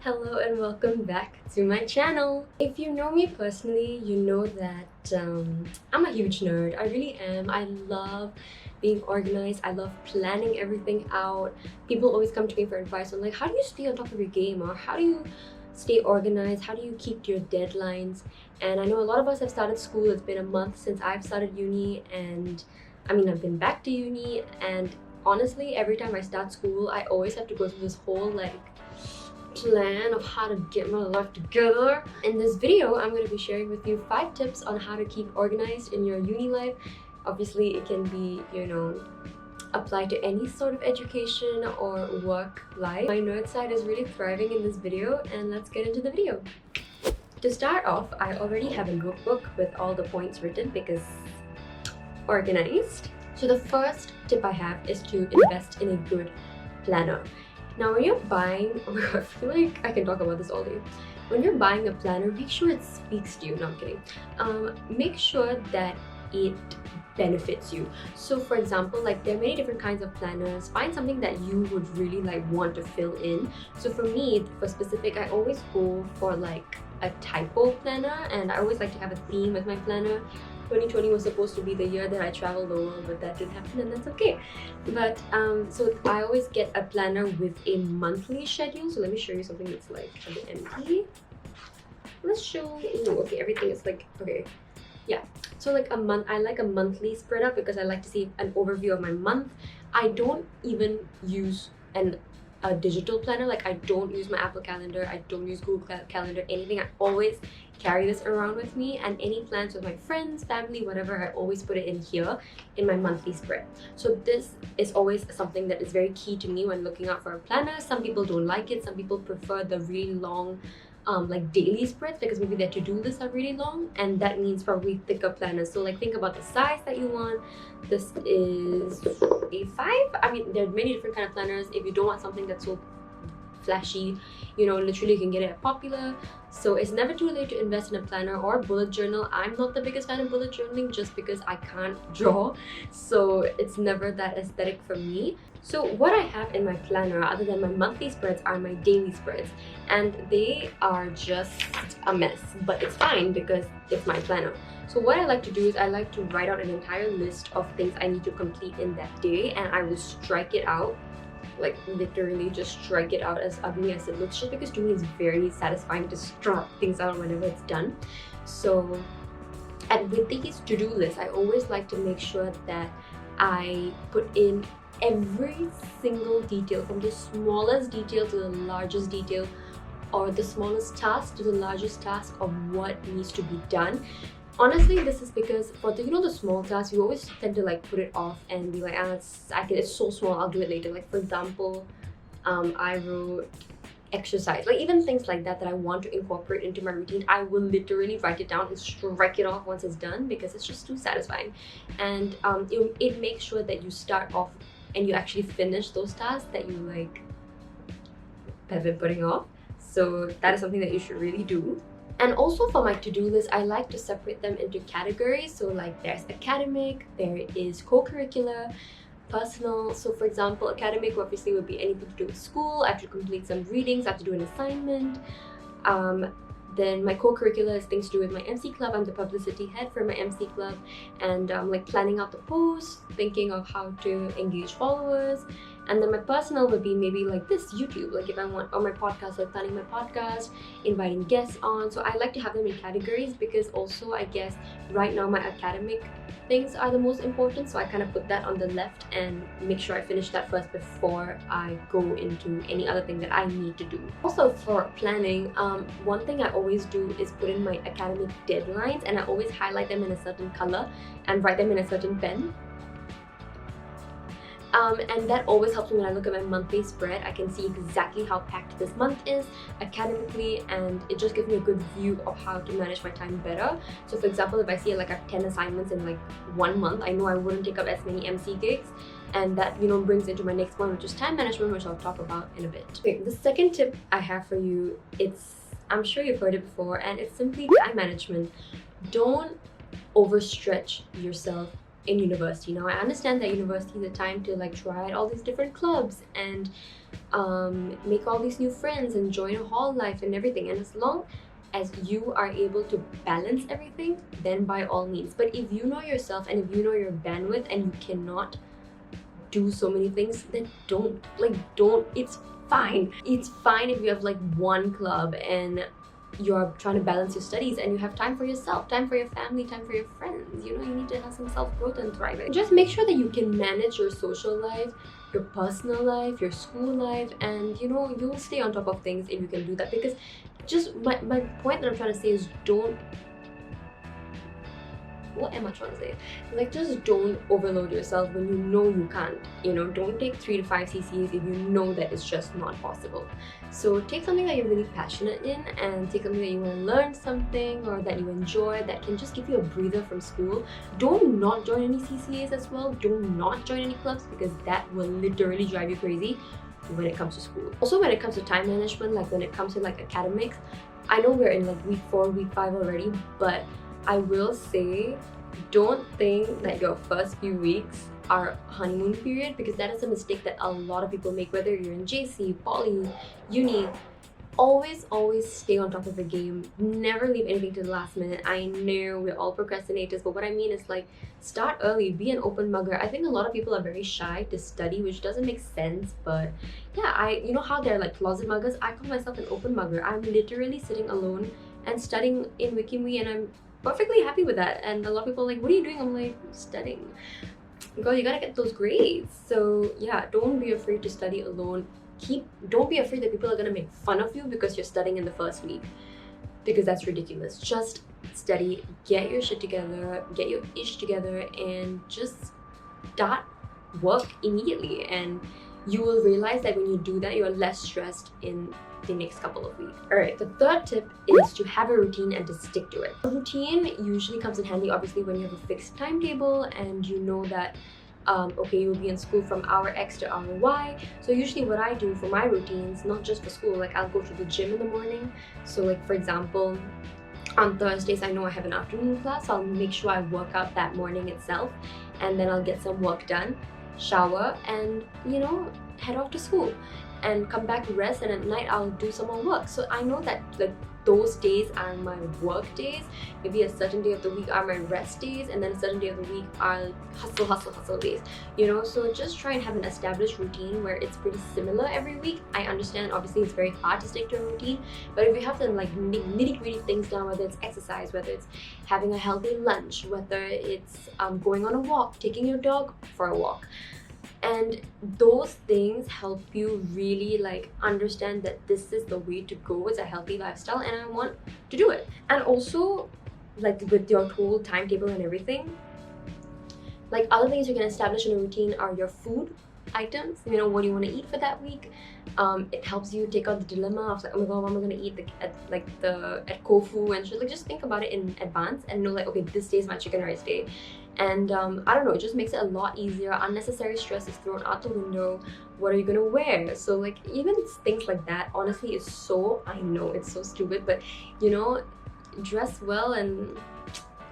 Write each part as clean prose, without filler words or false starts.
Hello and welcome back to my channel. If you know me personally, you know that I'm a huge nerd. I really am. I love being organized. I love planning everything out. People always come to me for advice on like, how do you stay on top of your game, or how do you stay organized? How do you keep to your deadlines? And I know a lot of us have started school. It's been a month since I've started uni, and I've been back to uni, and honestly, every time I start school, I always have to go through this whole plan of how to get my life together. In this video, I'm going to be sharing with you 5 tips on how to keep organized in your uni life. Obviously, it can be, applied to any sort of education or work life. My nerd side is really thriving in this video, and let's get into the video. To start off, I already have a notebook with all the points written because organized. So the first tip I have is to invest in a good planner. Now when you're buying, I feel like I can talk about this all day. When you're buying a planner, make sure it speaks to you. No, I'm kidding. Make sure that it benefits you. So for example, there are many different kinds of planners. Find something that you would really want to fill in. So for me, for specific, I always go for a typo planner, and I always like to have a theme with my planner. 2020 was supposed to be the year that I traveled the world, but that didn't happen, and that's okay. But so I always get a planner with a monthly schedule. So let me show you something that's a bit empty. Let's show. Ooh, okay, everything is okay. Yeah. So a month. I like a monthly spread up because I like to see an overview of my month. I don't even use a digital planner. I don't use my Apple Calendar, I don't use Google Calendar, anything. I always carry this around with me, and any plans with my friends, family, whatever, I always put it in here in my monthly spread. So this is always something that is very key to me when looking out for a planner. Some people don't like it. Some people prefer the really long daily spreads because maybe their to-do lists are really long, and that means probably thicker planners. So think about the size that you want. This is A5. There are many different kind of planners. If you don't want something that's so flashy, literally you can get it at Popular. So it's never too late to invest in a planner or bullet journal. I'm not the biggest fan of bullet journaling just because I can't draw, so it's never that aesthetic for me. So what I have in my planner, other than my monthly spreads, are my daily spreads, and they are just a mess, but it's fine because it's my planner. So what I like to do is I like to write out an entire list of things I need to complete in that day, and I will strike it out, literally just strike it out as ugly as it looks, just because to me it's very satisfying to strike things out whenever it's done. So, and with these to-do lists, I always like to make sure that I put in every single detail, from the smallest detail to the largest detail, or the smallest task to the largest task of what needs to be done. Honestly, this is because for the small tasks, you always tend to put it off and be like, it's so small, I'll do it later. For example, I wrote exercise, even things like that I want to incorporate into my routine. I will literally write it down and strike it off once it's done because it's just too satisfying. And it makes sure that you start off and you actually finish those tasks that you have been putting off. So that is something that you should really do. And also for my to-do list, I like to separate them into categories. So there's academic, there is co-curricular, personal. So for example, academic obviously would be anything to do with school. I have to complete some readings, I have to do an assignment. Then my co-curricular is things to do with my MC club. I'm the publicity head for my MC club, and planning out the posts, thinking of how to engage followers. And then my personal would be maybe this YouTube, if I want, or my podcast, planning my podcast, inviting guests on. So I like to have them in categories because also I guess right now my academic things are the most important, so I kind of put that on the left and make sure I finish that first before I go into any other thing that I need to do. Also for planning, one thing I always do is put in my academic deadlines, and I always highlight them in a certain color and write them in a certain pen. And that always helps me when I look at my monthly spread. I can see exactly how packed this month is academically, and it just gives me a good view of how to manage my time better. So for example, if I see I have 10 assignments in 1 month, I know I wouldn't take up as many MC gigs, and that brings into my next one, which is time management, which I'll talk about in a bit. Okay, the second tip I have for you, I'm sure you've heard it before, and it's simply time management. Don't overstretch yourself in university. Now I understand that university is a time to try out all these different clubs and make all these new friends and join a hall life and everything. And as long as you are able to balance everything, then by all means. But if you know yourself and if you know your bandwidth and you cannot do so many things, then don't. It's fine. It's fine if you have like one club and you're trying to balance your studies and you have time for yourself, time for your family, time for your friends. You know, you need to have some self-growth and thriving. Just make sure that you can manage your social life, your personal life, your school life, and you know, you'll stay on top of things if you can do that. Because just my point that I'm trying to say is don't, what am I trying to say? Like, just don't overload yourself when you know you can't. You know, don't take 3 to 5 CCs if you know that it's just not possible. So take something that you're really passionate in, and take something that you want to learn something or that you enjoy, that can just give you a breather from school. Don't not join any CCAs as well. Don't not join any clubs, because that will literally drive you crazy when it comes to school. Also, when it comes to time management, like when it comes to like academics, I know we're in like week 4, week 5 already, but I will say, don't think that your first few weeks are honeymoon period, because that is a mistake that a lot of people make, whether you're in JC, poly, uni. Always stay on top of the game. Never leave anything to the last minute. I know we're all procrastinators, but what I mean is, like, start early, be an open mugger. I think a lot of people are very shy to study, which doesn't make sense, but yeah, you know how they're like closet muggers? I call myself an open mugger. I'm literally sitting alone and studying in WikiMe, and I'm perfectly happy with that. And a lot of people are like, what are you doing? I'm like, studying. Girl, you gotta get those grades. So yeah, don't be afraid to study alone. Don't be afraid that people are gonna make fun of you because you're studying in the first week, because that's ridiculous. Just study, get your shit together, get your ish together, and just start work immediately. And you will realize that when you do that, you're less stressed in the next couple of weeks. Alright, the third tip is to have a routine and to stick to it. A routine usually comes in handy, obviously, when you have a fixed timetable and you know that okay, you'll be in school from hour X to hour Y. So usually what I do for my routines, not just for school, like I'll go to the gym in the morning. So like, for example, on Thursdays, I know I have an afternoon class, so I'll make sure I work out that morning itself, and then I'll get some work done, shower, and you know, head off to school and come back, rest, and at night I'll do some more work. So I know that like those days are my work days. Maybe a certain day of the week are my rest days, and then a certain day of the week are hustle days, you know. So just try and have an established routine where it's pretty similar every week. I understand obviously it's very hard to stick to a routine, but if you have to like nitty-gritty things down, whether it's exercise, whether it's having a healthy lunch, whether it's going on a walk, taking your dog for a walk, and those things help you really like understand that this is the way to go. It's a healthy lifestyle and I want to do it. And also, like with your whole timetable and everything, like other things you can establish in a routine are your food items. You know, what do you want to eat for that week? It helps you take out the dilemma of like, oh my god, what am I gonna eat at Kofu and shit. Like, just think about it in advance and know like, okay, this day is my chicken rice day. And I don't know, it just makes it a lot easier. Unnecessary stress is thrown out the window. What are you gonna wear? So like, even things like that honestly is so, I know it's so stupid, but you know, dress well and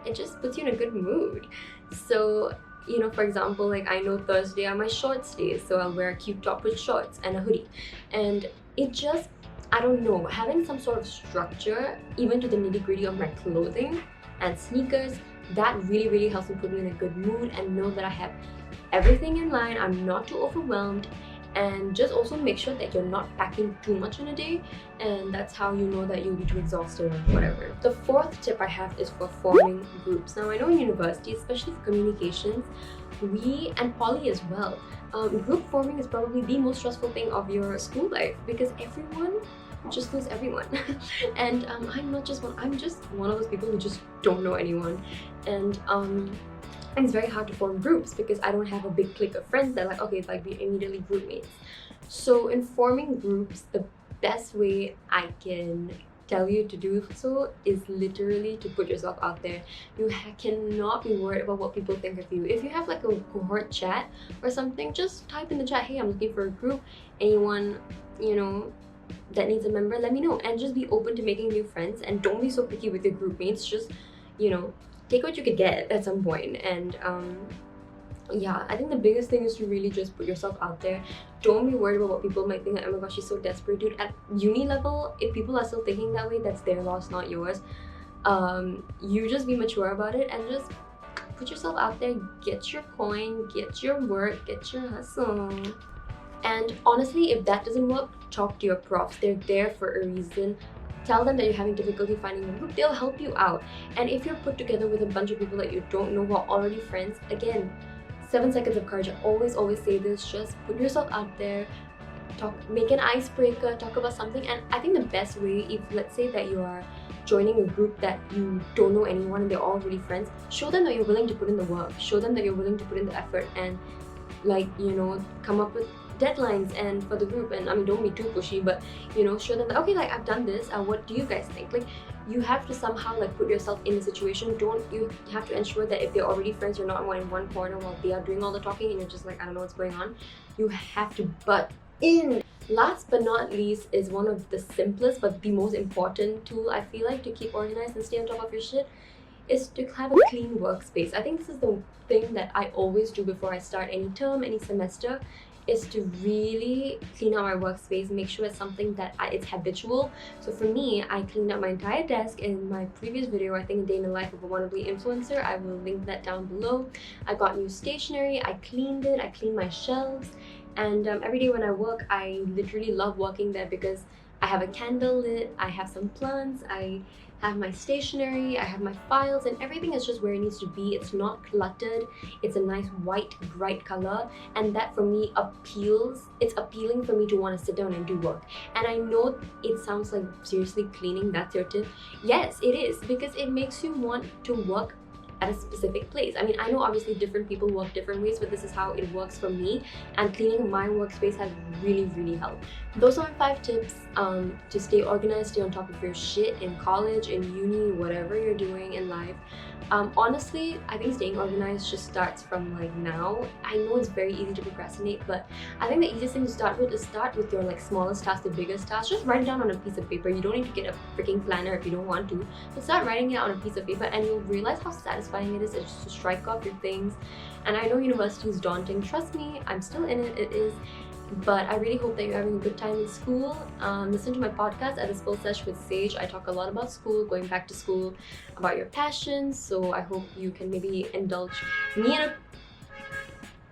it just puts you in a good mood. So you know, for example, like I know Thursday are my shorts days, so I'll wear a cute top with shorts and a hoodie. And it just, I don't know, having some sort of structure even to the nitty-gritty of my clothing and sneakers, that really helps me put me in a good mood and know that I have everything in line, I'm not too overwhelmed. And just also make sure that you're not packing too much in a day, and that's how you know that you'll be too exhausted or whatever. The fourth tip I have is for forming groups. Now I know in university, especially for communications, and poly as well, group forming is probably the most stressful thing of your school life, because everyone just knows everyone. And I'm just one of those people who just don't know anyone. And it's very hard to form groups because I don't have a big clique of friends that are like, okay, it's like we immediately group mates. So in forming groups, the best way I can tell you to do so is literally to put yourself out there. You cannot be worried about what people think of you. If you have like a cohort chat or something, just type in the chat, hey, I'm looking for a group. Anyone, you know, that needs a member, let me know. And just be open to making new friends, and don't be so picky with your group mates. Just, you know, take what you could get at some point. And yeah, I think the biggest thing is to really just put yourself out there. Don't be worried about what people might think, like, oh my gosh, she's so desperate. Dude, at uni level, if people are still thinking that way, that's their loss, not yours. You just be mature about it and just put yourself out there, get your coin, get your work, get your hustle. And honestly, if that doesn't work, talk to your profs. They're there for a reason. Tell them that you're having difficulty finding a group, they'll help you out. And if you're put together with a bunch of people that you don't know who are already friends, again, 7 seconds of courage. I always say this, just put yourself out there, talk, make an icebreaker, talk about something. And I think the best way, if let's say that you are joining a group that you don't know anyone and they're all really friends, show them that you're willing to put in the work, show them that you're willing to put in the effort, and like, you know, come up with deadlines and for the group. And I mean, don't be too pushy, but you know, show them that, okay, like I've done this, what do you guys think? Like, you have to somehow like put yourself in the situation. You have to ensure that if they're already friends, you're not in one corner while they are doing all the talking and you're just like, I don't know what's going on. You have to butt in. Last but not least is one of the simplest but the most important tool, I feel like, to keep organized and stay on top of your shit, is to have a clean workspace. I think this is the thing that I always do before I start any term, any semester, is to really clean out my workspace, make sure it's something that it's habitual. So for me, I cleaned out my entire desk in my previous video, I think, A Day in the Life of a Wannabe Influencer. I will link that down below. I got new stationery, I cleaned it, I cleaned my shelves, and every day when I work, I literally love working there because I have a candle lit, I have some plants, I have my stationery, I have my files, and everything is just where it needs to be. It's not cluttered, it's a nice white bright color, and that for me appeals. It's appealing for me to want to sit down and do work. And I know it sounds like, seriously, cleaning, that's your tip? Yes, it is, because it makes you want to work at a specific place. I mean, I know obviously different people work different ways, but this is how it works for me, and cleaning my workspace has really helped. Those are my 5 tips to stay organized, stay on top of your shit in college, in uni, whatever you're doing in life. Honestly, I think staying organized just starts from like now. I know it's very easy to procrastinate, but I think the easiest thing to start with is start with your like smallest task, the biggest task. Just write it down on a piece of paper. You don't need to get a freaking planner if you don't want to, but start writing it on a piece of paper and you'll realize how satisfying it is just to strike off your things. And I know university is daunting, trust me, I'm still in it, it is. But I really hope that you're having a good time in school. Listen to my podcast at Sesh with Sage. I talk a lot about school, going back to school, about your passions. So I hope you can maybe indulge me in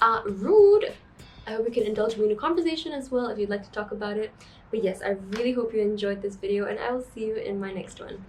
a rude. I hope you can indulge me in a conversation as well if you'd like to talk about it. But yes, I really hope you enjoyed this video, and I will see you in my next one.